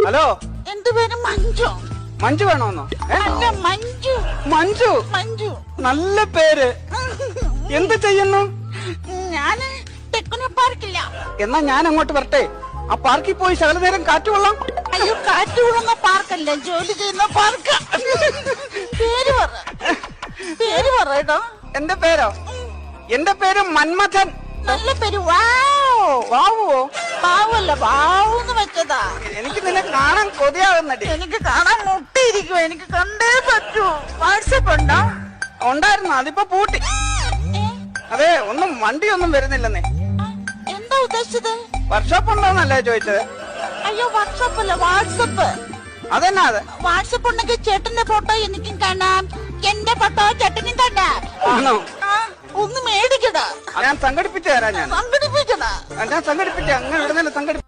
Hello, എന്റെ പേര് മഞ്ജു. മഞ്ജു വേണോന്നോ? അല്ല, മഞ്ജു. മഞ്ജു, മഞ്ജു. നല്ല പേര്. എന്ത് ചെയ്യുന്നു? ഞാന് ടെക്നോ പാർക്കില്ല. എന്നാ ഞാൻ അങ്ങോട്ട് വരട്ടെ? ആ പാർക്കിൽ പോയി ശകല നേരം കാറ്റ് കൊള്ളാം. അയ്യോ, കാറ്റ് കൊള്ളുന്ന പാർക്കല്ല, ജോലി ചെയ്യുന്ന പാർക്ക. പേര് പറ, പേര് പറയട്ടോ. എന്റെ പേരോ? എന്റെ പേര് മന്മഥൻ. നല്ല പേര്. വാവ്. വാവുവോ? വാവല്ല, വാവൂന്ന് വെച്ചതാ. എനിക്ക് നിന്നെ കാണാൻ കൊതിയാകുന്നടി. എനിക്ക് കാണാൻ മുട്ടിയിരിക്കും, എനിക്ക് കണ്ടേ പറ്റൂ. വാട്സപ്പ് ഉണ്ടോ? ഉണ്ടായിരുന്നു, അതിപ്പോ പൂട്ടി. അതെ, ഒന്നും വണ്ടിയൊന്നും വരുന്നില്ലെന്നേ. എന്താ ഉദ്ദേശിച്ചത്? വർക്ക്ഷോപ്പ് ഉണ്ടോന്നല്ലേ ചോദിച്ചത്? അയ്യോ, വർക്ക്ഷോപ്പ് അല്ല, വാട്സപ്പ്. അതെന്നാ അത്? വാട്സപ്പ് ഉണ്ടെങ്കിൽ ചേട്ടന്റെ ഫോട്ടോ എനിക്കും കാണാം, എന്റെ ഫോട്ടോ ചേട്ടനും കാണാം. ആണോ? ഒന്ന് മേടിക്കടാ. ഞാൻ സംഘടിപ്പിച്ചു തരാം. ഞാൻ സംഘടിപ്പിക്കടാ. സംഘടിപ്പിച്ച അങ്ങനെ ഉടനെ സംഘടിപ്പിച്ചു.